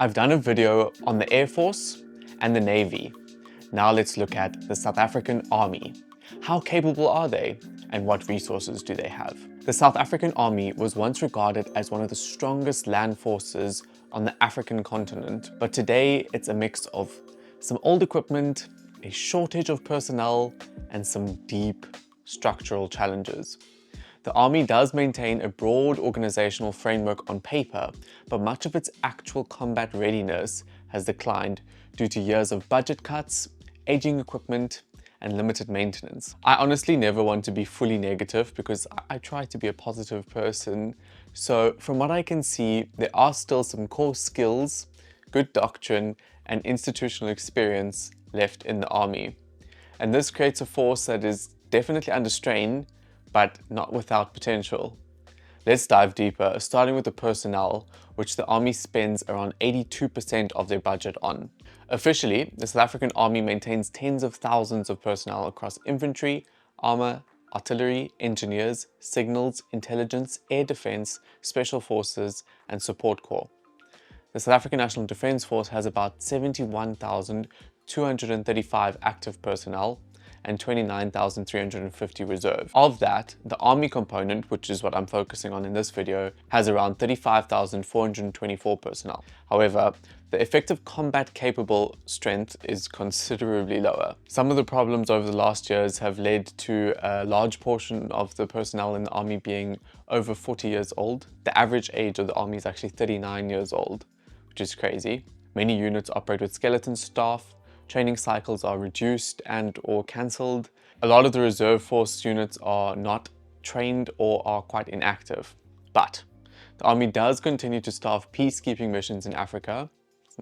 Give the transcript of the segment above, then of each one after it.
I've done a video on the Air Force and the Navy. Now let's look at the South African Army. How capable are they and what resources do they have? The South African Army was once regarded as one of the strongest land forces on the African continent, but today it's a mix of some old equipment, a shortage of personnel, and some deep structural challenges. The Army does maintain a broad organizational framework on paper, but much of its actual combat readiness has declined due to years of budget cuts, aging equipment, and limited maintenance. I honestly never want to be fully negative because I try to be a positive person. So from what I can see, there are still some core skills, good doctrine, and institutional experience left in the Army. And this creates a force that is definitely under strain, but not without potential. Let's dive deeper, starting with the personnel, which the Army spends around 82% of their budget on. Officially, the South African Army maintains tens of thousands of personnel across infantry, armor, artillery, engineers, signals, intelligence, air defense, special forces, and support corps. The South African National Defence Force has about 71,235 active personnel and 29,350 reserve. Of that, the Army component, which is what I'm focusing on in this video, has around 35,424 personnel. However, the effective combat capable strength is considerably lower. Some of the problems over the last years have led to a large portion of the personnel in the Army being over 40 years old. The average age of the Army is actually 39 years old, which is crazy. Many units operate with skeleton staff. Training cycles are reduced and or cancelled. A lot of the reserve force units are not trained or are quite inactive. But the Army does continue to staff peacekeeping missions in Africa. It's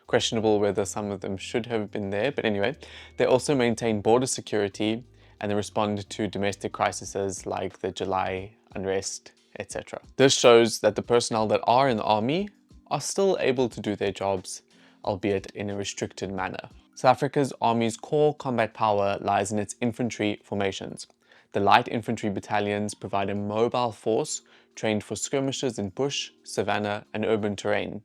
questionable whether some of them should have been there, but anyway. They also maintain border security and they respond to domestic crises like the July unrest, etc. This shows that the personnel that are in the Army are still able to do their jobs, albeit in a restricted manner. South Africa's Army's core combat power lies in its infantry formations. The light infantry battalions provide a mobile force trained for skirmishes in bush, savanna, and urban terrain.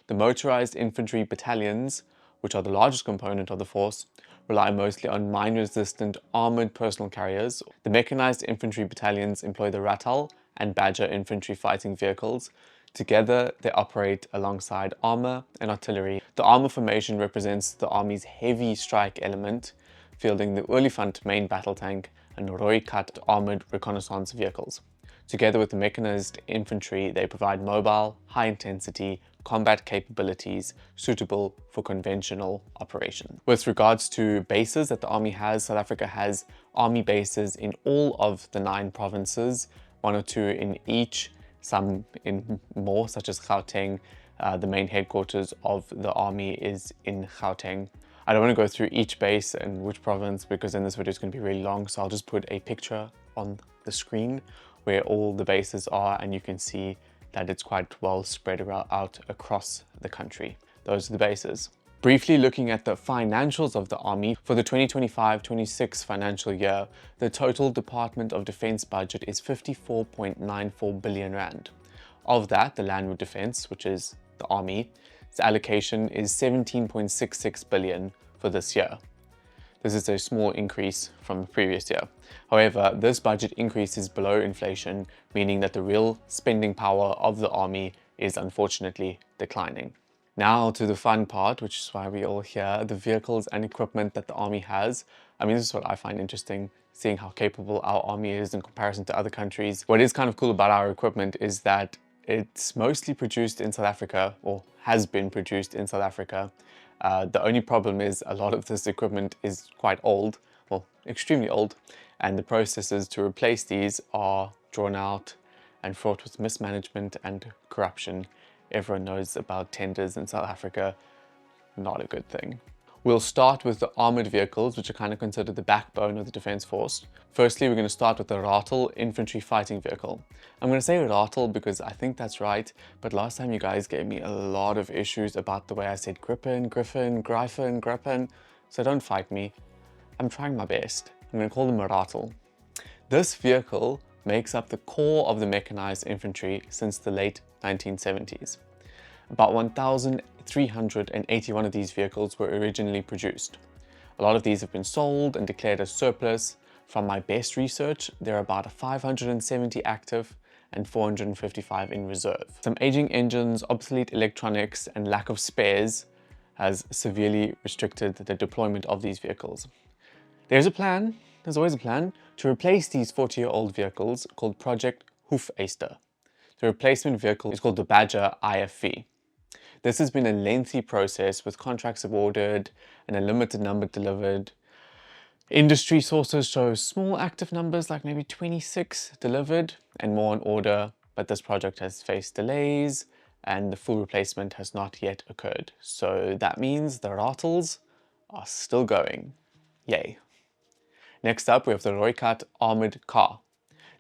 The motorized infantry battalions, which are the largest component of the force, rely mostly on mine-resistant armored personal carriers. The mechanized infantry battalions employ the Rattal and Badger infantry fighting vehicles. Together, they operate alongside armor and artillery. The armor formation represents the Army's heavy strike element, fielding the Olifant main battle tank and Rooi-cut armored reconnaissance vehicles. Together with the mechanized infantry, they provide mobile, high-intensity combat capabilities suitable for conventional operation. With regards to bases that the Army has, South Africa has Army bases in all of the 9 provinces, 1 or 2 in each, some in more, such as Gauteng. The main headquarters of the Army is in Gauteng. I don't want to go through each base and which province because then this video is going to be really long, so I'll just put a picture on the screen where all the bases are and you can see that it's quite well spread out across the country. Those are the bases. Briefly looking at the financials of the Army, for the 2025-26 financial year, the total Department of Defence budget is 54.94 billion rand. Of that, the Landward Defence, which is the Army, its allocation is 17.66 billion for this year. This is a small increase from the previous year. However, this budget increase is below inflation, meaning that the real spending power of the Army is unfortunately declining. Now to the fun part, which is why we're all here, the vehicles and equipment that the Army has. I mean, this is what I find interesting, seeing how capable our Army is in comparison to other countries. What is kind of cool about our equipment is that it's mostly produced in South Africa, or has been produced in South Africa. The only problem is a lot of this equipment is quite old, well, extremely old, and the processes to replace these are drawn out and fraught with mismanagement and corruption. Everyone knows about tenders in South Africa, not a good thing. We'll start with the armored vehicles, which are kind of considered the backbone of the Defence Force. Firstly, we're going to start with the Rattal infantry fighting vehicle. I'm going to say Rattal because I think that's right, but last time you guys gave me a lot of issues about the way I said Gripen, Griffin, Gryphon, Gripen, so don't fight me. I'm trying my best. I'm going to call them a Rattal. This vehicle makes up the core of the mechanized infantry since the late 1970s. About 1,000 381 of these vehicles were originally produced. A lot of these have been sold and declared as surplus. From my best research, there are about 570 active and 455 in reserve. Some aging engines, obsolete electronics, and lack of spares has severely restricted the deployment of these vehicles. There's always a plan, to replace these 40-year-old vehicles called Project Hoefyster. The replacement vehicle is called the Badger IFV. This has been a lengthy process with contracts awarded and a limited number delivered. Industry sources show small active numbers, like maybe 26 delivered and more on order, but this project has faced delays and the full replacement has not yet occurred. So that means the rattles are still going. Yay. Next up, we have the Reconnaissance armored car.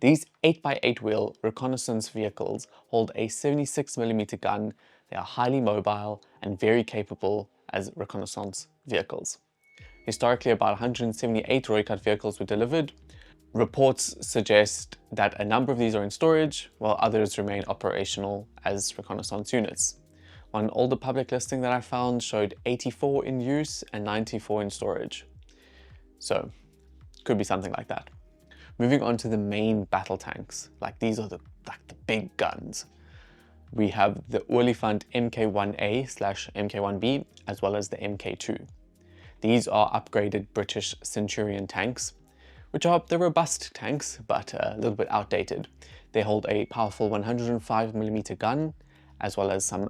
These 8x8 wheel reconnaissance vehicles hold a 76mm gun. They are highly mobile and very capable as reconnaissance vehicles. Historically, about 178 Reconnaissance vehicles were delivered. Reports suggest that a number of these are in storage, while others remain operational as reconnaissance units. One older public listing that I found showed 84 in use and 94 in storage. So, could be something like that. Moving on to the main battle tanks, like these are the big guns. We have the Olifant MK1A/MK1B as well as the MK2. These are upgraded British Centurion tanks, which are the robust tanks, but a little bit outdated. They hold a powerful 105mm gun, as well as some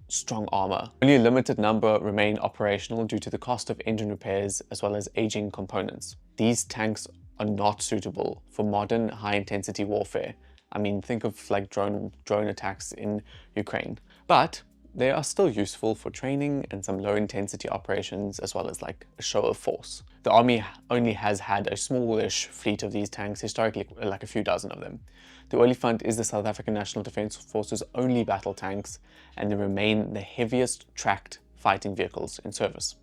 strong armor. Only a limited number remain operational due to the cost of engine repairs, as well as aging components. These tanks are not suitable for modern high-intensity warfare. I mean, think of like drone attacks in Ukraine. But they are still useful for training and some low-intensity operations, as well as like a show of force. The army only has had a smallish fleet of these tanks, historically like a few dozen of them. The Olifant is the South African National Defence Force's only battle tanks, and they remain the heaviest tracked fighting vehicles in service.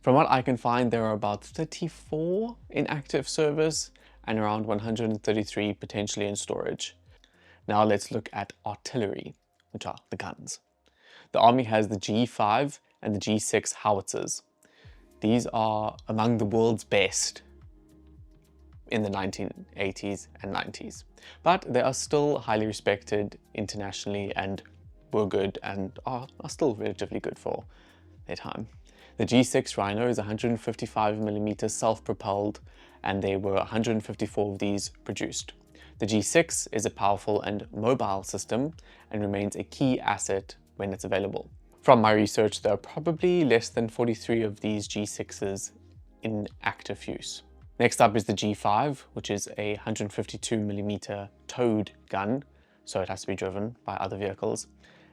From what I can find, there are about 34 in active service and around 133 potentially in storage. Now let's look at artillery, which are the guns. The army has the G5 and the G6 howitzers. These are among the world's best in the 1980s and 90s, but they are still highly respected internationally and were good and are still relatively good for their time. The G6 Rhino is 155mm self-propelled, and there were 154 of these produced. The G6 is a powerful and mobile system and remains a key asset when it's available. From my research, there are probably less than 43 of these G6s in active use. Next up is the G5, which is a 152mm towed gun, so it has to be driven by other vehicles.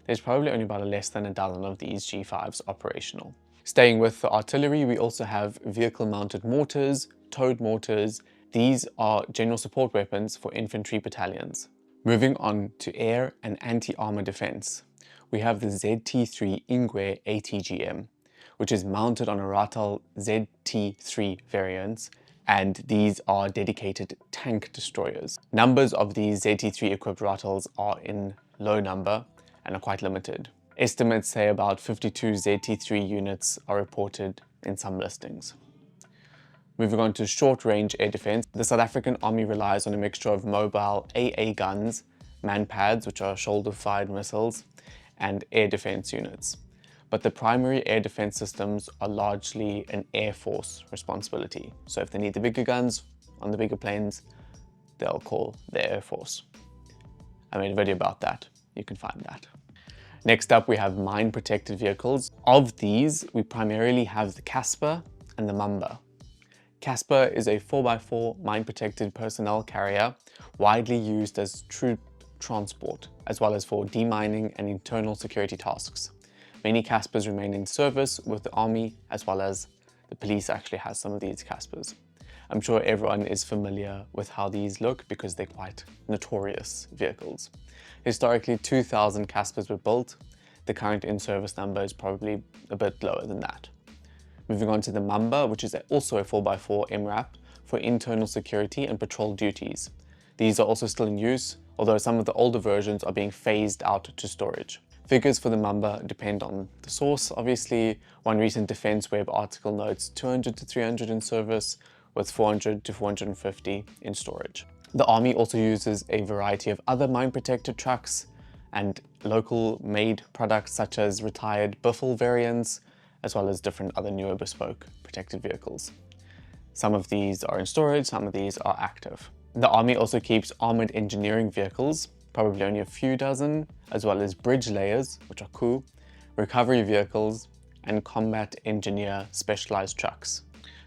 There's probably only about less than a dozen of these G5s operational. Staying with the artillery, we also have vehicle-mounted mortars, towed mortars. These are general support weapons for infantry battalions. Moving on to air and anti-armor defense, we have the ZT3 Ingwe ATGM, which is mounted on a Ratel ZT3 variants, and these are dedicated tank destroyers. Numbers of these ZT3 equipped Ratels are in low number and are quite limited. Estimates say about 52 ZT3 units are reported in some listings. Moving on to short-range air defense, the South African Army relies on a mixture of mobile AA guns, man-pads, which are shoulder-fired missiles, and air defense units. But the primary air defense systems are largely an Air Force responsibility. So if they need the bigger guns on the bigger planes, they'll call the Air Force. I made a video about that. You can find that. Next up, we have mine-protected vehicles. Of these, we primarily have the Casper and the Mamba. Casper is a 4x4 mine-protected personnel carrier, widely used as troop transport, as well as for demining and internal security tasks. Many Caspers remain in service with the army, as well as the police actually has some of these Caspers. I'm sure everyone is familiar with how these look because they're quite notorious vehicles. Historically, 2,000 Caspers were built. The current in-service number is probably a bit lower than that. Moving on to the Mamba, which is also a 4x4 MRAP for internal security and patrol duties. These are also still in use, although some of the older versions are being phased out to storage. Figures for the number depend on the source. Obviously, one recent Defense Web article notes 200 to 300 in service, with 400 to 450 in storage. The Army also uses a variety of other mine-protected trucks and local made products such as retired Buffel variants, as well as different other newer bespoke protected vehicles. Some of these are in storage, some of these are active. The Army also keeps armored engineering vehicles, probably only a few dozen, as well as bridge layers, which are cool, recovery vehicles, and combat engineer specialized trucks.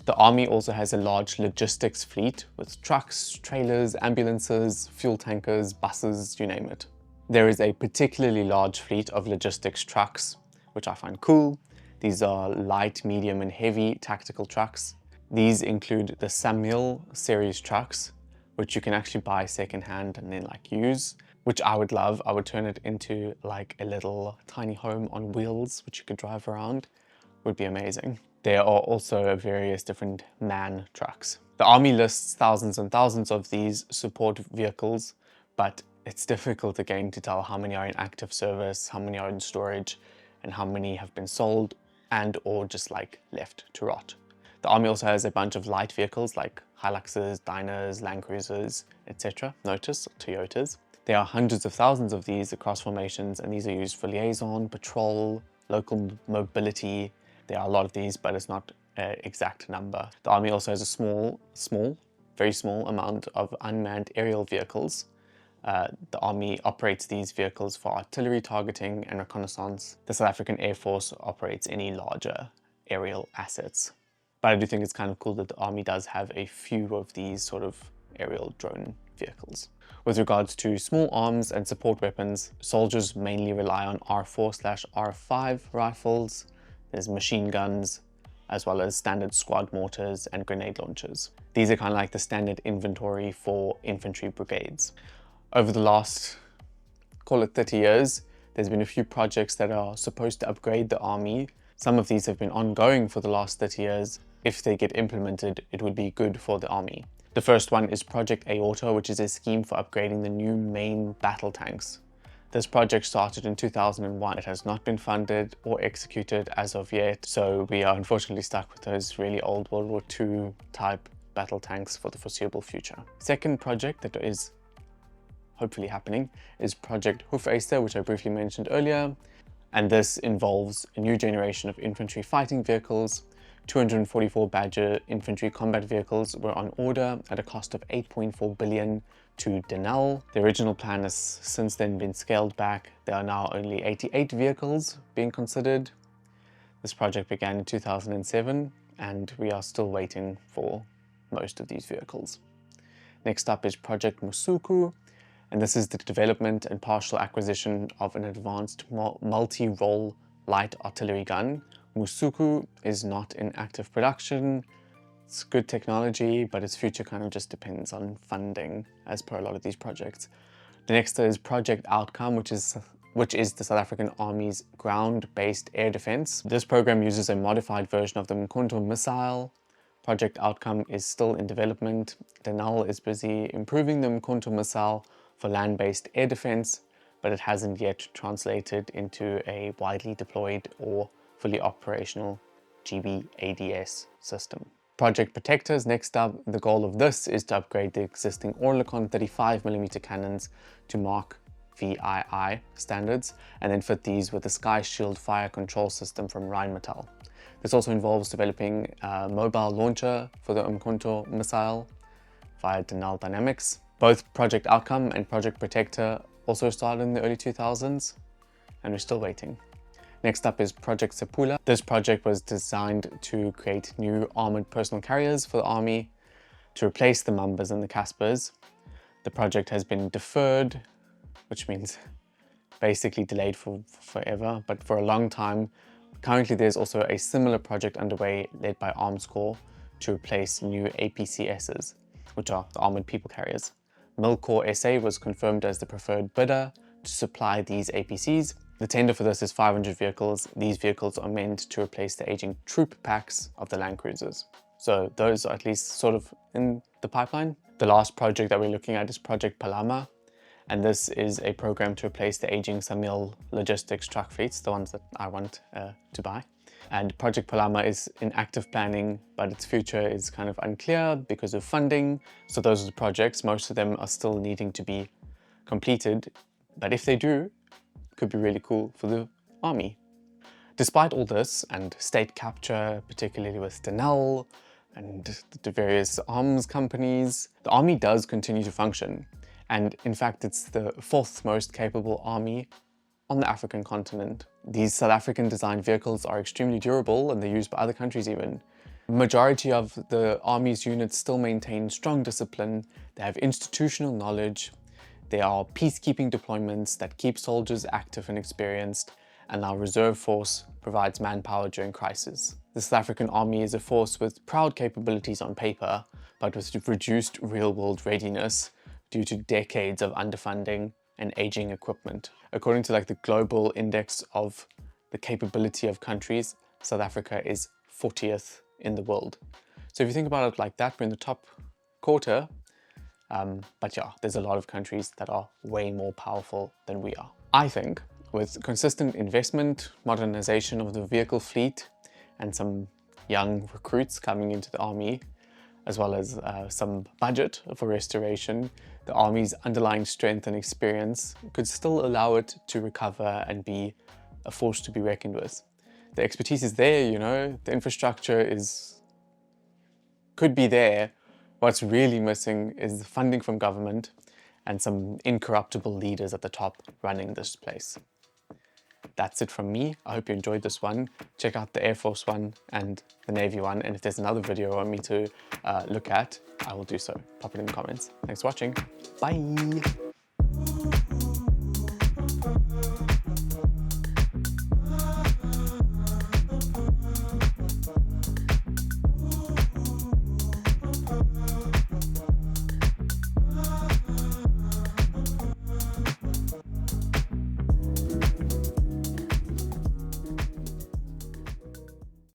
The Army also has a large logistics fleet with trucks, trailers, ambulances, fuel tankers, buses, you name it. There is a particularly large fleet of logistics trucks, which I find cool. These are light, medium, and heavy tactical trucks. These include the Samuel series trucks, which you can actually buy secondhand and then use, which I would love. I would turn it into like a little tiny home on wheels, which you could drive around. Would be amazing. There are also various different MAN trucks. The Army lists thousands and thousands of these support vehicles, but it's difficult again to tell how many are in active service, how many are in storage, and how many have been sold and or just left to rot. The Army also has a bunch of light vehicles like Hiluxes, Dyners, Land Cruisers, etc. Notice Toyotas. There are hundreds of thousands of these across formations, and these are used for liaison, patrol, local mobility. There are a lot of these, but it's not an exact number. The Army also has a very small amount of unmanned aerial vehicles. The Army operates these vehicles for artillery targeting and reconnaissance. The South African Air Force operates any larger aerial assets. But I do think it's kind of cool that the Army does have a few of these sort of aerial drone vehicles. With regards to small arms and support weapons, soldiers mainly rely on R4/R5 rifles. There's machine guns, as well as standard squad mortars and grenade launchers. These are kind of like the standard inventory for infantry brigades. Over the last, call it 30 years, there's been a few projects that are supposed to upgrade the Army. Some of these have been ongoing for the last 30 years. If they get implemented, it would be good for the Army. The first one is Project Aorta, which is a scheme for upgrading the new main battle tanks. This project started in 2001. It has not been funded or executed as of yet, so we are unfortunately stuck with those really old World War II type battle tanks for the foreseeable future. Second project that is hopefully happening is Project Hoefyster, which I briefly mentioned earlier, and this involves a new generation of infantry fighting vehicles. 244 Badger infantry combat vehicles were on order at a cost of 8.4 billion to Denel. The original plan has since then been scaled back. There are now only 88 vehicles being considered. This project began in 2007 and we are still waiting for most of these vehicles. Next up is Project Musuku, and this is the development and partial acquisition of an advanced multi-role light artillery gun. Musuku is not in active production. It's good technology, but its future kind of just depends on funding, as per a lot of these projects. The next is Project Outcome, which is the South African Army's ground-based air defense. This program uses a modified version of the Mkhonto missile. Project Outcome is still in development. Denel is busy improving the Mkhonto missile for land-based air defense, but it hasn't yet translated into a widely deployed or fully operational GBADS system. Project Protector is next up. The goal of this is to upgrade the existing Oerlikon 35mm cannons to Mark VII standards, and then fit these with the Sky Shield fire control system from Rheinmetall. This also involves developing a mobile launcher for the Mkhonto missile via Denel Dynamics. Both Project Outcome and Project Protector also started in the early 2000s, and we're still waiting. Next up is Project Sepula. This project was designed to create new armored personal carriers for the Army to replace the Mambas and the Caspers. The project has been deferred, which means basically delayed for forever, but for a long time. Currently, there's also a similar project underway led by Arms Corps to replace new APCSs, which are the armored people carriers. Milcorps SA was confirmed as the preferred bidder to supply these APCs. The tender for this is 500 vehicles. These vehicles are meant to replace the aging troop packs of the Land Cruisers. So those are at least sort of in the pipeline. The last project that we're looking at is Project Palama, And this is a program to replace the aging Samil logistics truck fleets, the ones that I want to buy. And Project Palama is in active planning, but its future is kind of unclear because of funding. So those are the projects. Most of them are still needing to be completed. But if they do, it could be really cool for the army. Despite all this and state capture, particularly with Denel and the various arms companies, the army does continue to function. And in fact, it's the fourth most capable army on the African continent. These South African designed vehicles are extremely durable and they're used by other countries even. The majority of the army's units still maintain strong discipline, they have institutional knowledge, they are peacekeeping deployments that keep soldiers active and experienced, and our reserve force provides manpower during crisis. The South African army is a force with proud capabilities on paper, but with reduced real-world readiness due to decades of underfunding and aging equipment. According to the global index of the capability of countries, South Africa is 40th in the world. So if you think about it like that, we're in the top quarter, but yeah, there's a lot of countries that are way more powerful than we are. I think with consistent investment, modernization of the vehicle fleet, and some young recruits coming into the army, as well as some budget for restoration, the army's underlying strength and experience could still allow it to recover and be a force to be reckoned with. The expertise is there, you know, the infrastructure could be there. What's really missing is the funding from government and some incorruptible leaders at the top running this place. That's it from me. I hope you enjoyed this one. Check out the Air Force one and the Navy one. And if there's another video you want me to look at, I will do so. Pop it in the comments. Thanks for watching. Bye.